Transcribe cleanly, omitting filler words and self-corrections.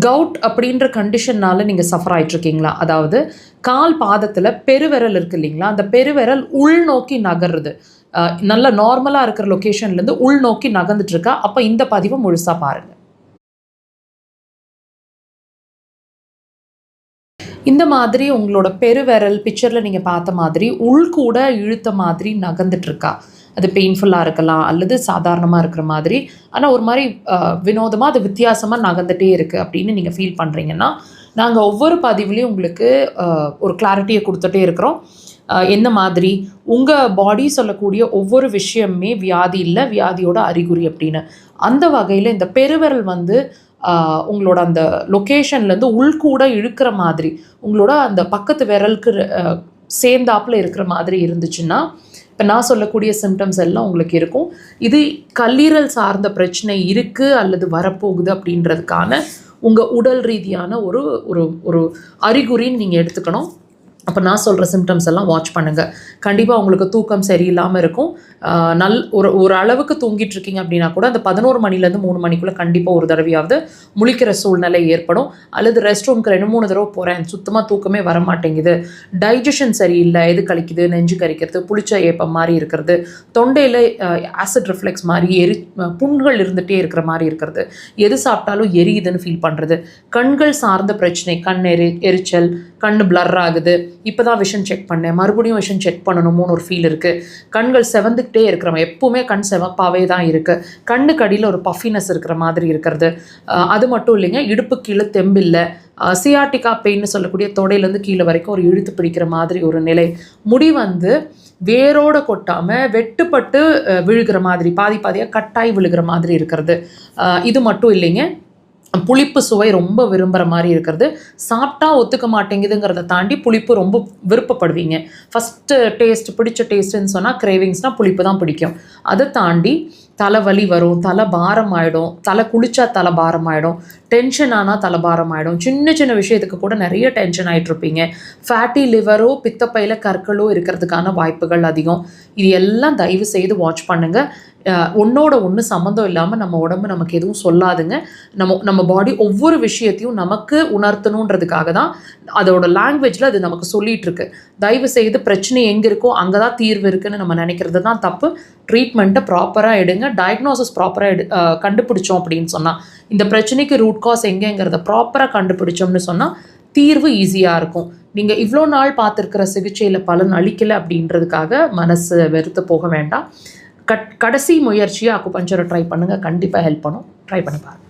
Cout அப்படின்ற கண்டிஷன்னால நீங்கள் suffer ஆகிட்ருக்கீங்களா? அதாவது கால் பாதத்தில் பெருவிரல் இருக்குது இல்லைங்களா, அந்த பெருவிரல் உள்நோக்கி நகர்றது, நல்ல நார்மலாக இருக்கிற லொக்கேஷன்லேருந்து உள்நோக்கி நகர்ந்துட்டுருக்கா? அப்போ இந்த பதிவை முழுசாக பாருங்கள். இந்த மாதிரி உங்களோட பெருவிரல் பிக்சரில் நீங்கள் பார்த்த மாதிரி உள்கூட இழுத்த மாதிரி நகர்ந்துட்டுருக்கா? அது பெயின்ஃபுல்லாக இருக்கலாம் அல்லது சாதாரணமாக இருக்கிற மாதிரி, ஆனால் ஒரு மாதிரி வினோதமாக அது வித்தியாசமாக நகர்ந்துகிட்டே இருக்குது அப்படின்னு நீங்கள் ஃபீல் பண்ணுறீங்கன்னா, நாங்கள் ஒவ்வொரு பதிவுலேயும் உங்களுக்கு ஒரு கிளாரிட்டியை கொடுத்துட்டே இருக்கிறோம். என்ன மாதிரி உங்கள் பாடி சொல்லக்கூடிய ஒவ்வொரு விஷயமே வியாதி இல்லை, வியாதியோட அறிகுறி அப்படின்னு. அந்த வகையில் இந்த பெருவிரல் வந்து உங்களோட அந்த லொக்கேஷன்லேருந்து உள்கூட இழுக்கிற மாதிரி, உங்களோட அந்த பக்கத்து விரலுக்கு சேர்ந்தாப்பில் இருக்கிற மாதிரி இருந்துச்சுன்னா, இப்போ நான் சொல்லக்கூடிய சிம்டம்ஸ் எல்லாம் உங்களுக்கு இருக்கும். இது கல்லீரல் சார்ந்த பிரச்சனை இருக்குது அல்லது வரப்போகுது அப்படின்றதுக்கான உங்கள் உடல் ரீதியான ஒரு ஒரு ஒரு அறிகுறின்னு நீங்கள் எடுத்துக்கணும். அப்போ நான் சொல்கிற சிம்டம்ஸ் எல்லாம் வாட்ச் பண்ணுங்கள். கண்டிப்பாக உங்களுக்கு தூக்கம் சரியில்லாமல் இருக்கும். ஒரு அளவுக்கு தூங்கிட்டு இருக்கீங்க அப்படின்னா கூட அந்த 11 மணிலேருந்து 3 மணிக்குள்ளே கண்டிப்பாக ஒரு தடவையாவது முழிக்கிற சூழ்நிலை ஏற்படும். அல்லது ரெஸ்ட் ரூமுக்கு 2-3 தடவை போகிறேன், சுத்தமாக தூக்கமே வர மாட்டேங்குது, டைஜஷன் சரியில்லை, எது கழிக்குது, நெஞ்சு கறிக்கிறது, புளிச்ச ஏப்பம் மாதிரி இருக்கிறது, தொண்டையில் ஆசிட் ரிஃப்ளெக்ஸ் மாதிரி புண்கள் இருந்துகிட்டே இருக்கிற மாதிரி இருக்கிறது, எது சாப்பிட்டாலும் எரியுதுன்னு ஃபீல் பண்ணுறது, கண்கள் சார்ந்த பிரச்சனை, கண் எரிச்சல், கண் பிளர் ஆகுது, இப்போ தான் விஷன் செக் பண்ணேன், மறுபடியும் விஷன் செக் பண்ணணுமோன்னு ஒரு ஃபீல் இருக்குது, கண்கள் செவந்துக்கிட்டே இருக்கிறவங்க, எப்போவுமே கண் செவப்பாகவே தான் இருக்குது, கண்ணுக்கு அடியில் ஒரு பஃபினஸ் இருக்கிற மாதிரி இருக்கிறது, அது மட்டும் இல்லைங்க, இடுப்பு கீழே தெம்பில்லை, சியாட்டிகா பெயின்னு சொல்லக்கூடிய தொடையிலேருந்து கீழே வரைக்கும் ஒரு இழுத்து பிடிக்கிற மாதிரி ஒரு நிலை, முடி வந்து வேரோடு கொட்டாமல் வெட்டுப்பட்டு விழுகிற மாதிரி, பாதி பாதியாக கட்டாய் விழுகிற மாதிரி இருக்கிறது, இது மட்டும் இல்லைங்க, புளிப்பு சுவை ரொம்ப விரும்புகிற மாதிரி இருக்கிறது, சாப்பிட்டா ஒத்துக்க மாட்டேங்குதுங்கிறத தாண்டி புளிப்பு ரொம்ப விருப்பப்படுவீங்க. ஃபஸ்ட்டு டேஸ்ட் பிடிச்ச டேஸ்ட்டுன்னு சொன்னால் கிரேவிங்ஸ்னால் புளிப்பு தான் பிடிக்கும். அதை தாண்டி தலைவலி வரும், தலை பாரம் ஆகிடும், தலை குளிச்சா தலை பாரம் ஆகிடும், டென்ஷன் ஆனால் தலை பாரம் ஆகிடும், சின்ன சின்ன விஷயத்துக்கு கூட நிறைய டென்ஷன் ஆகிட்ருப்பீங்க, ஃபேட்டி லிவரோ பித்தப்பையில் கற்களோ இருக்கிறதுக்கான வாய்ப்புகள் அதிகம். இது எல்லாம் தயவு செய்து வாட்ச் பண்ணுங்கள். ஒன்றோட ஒன்று சம்மந்தம் இல்லாமல் நம்ம உடம்பு நமக்கு எதுவும் சொல்லாதுங்க. நம்ம பாடி ஒவ்வொரு விஷயத்தையும் நமக்கு உணர்த்தணுன்றதுக்காக தான் அதோட லாங்குவேஜில் அது நமக்கு சொல்லிகிட்ருக்கு. தயவு செய்து பிரச்சனை எங்கே இருக்கோ அங்கே தான் தீர்வு இருக்குதுன்னு நம்ம நினைக்கிறது தான் தப்பு. ட்ரீட்மெண்ட்டை ப்ராப்பராக எடுங்க. டயக்னோசிஸ் ப்ராப்பராக கண்டுபிடிச்சோம் அப்படின்னு சொன்னால், இந்த பிரச்சனைக்கு ரூட் காஸ் எங்கேங்கிறத ப்ராப்பராக கண்டுபிடிச்சோம்னு சொன்னால் தீர்வு ஈஸியாக இருக்கும். நீங்கள் இவ்வளோ நாள் பார்த்துருக்கிற சிகிச்சையில் பலன் அளிக்கலை அப்படின்றதுக்காக மனசு வெறுத்து போக வேண்டாம். கடைசி முயற்சியாக அக்குபஞ்சரை ட்ரை பண்ணுங்கள். கண்டிப்பாக ஹெல்ப் பண்ணும். ட்ரை பண்ணி பாருங்கள்.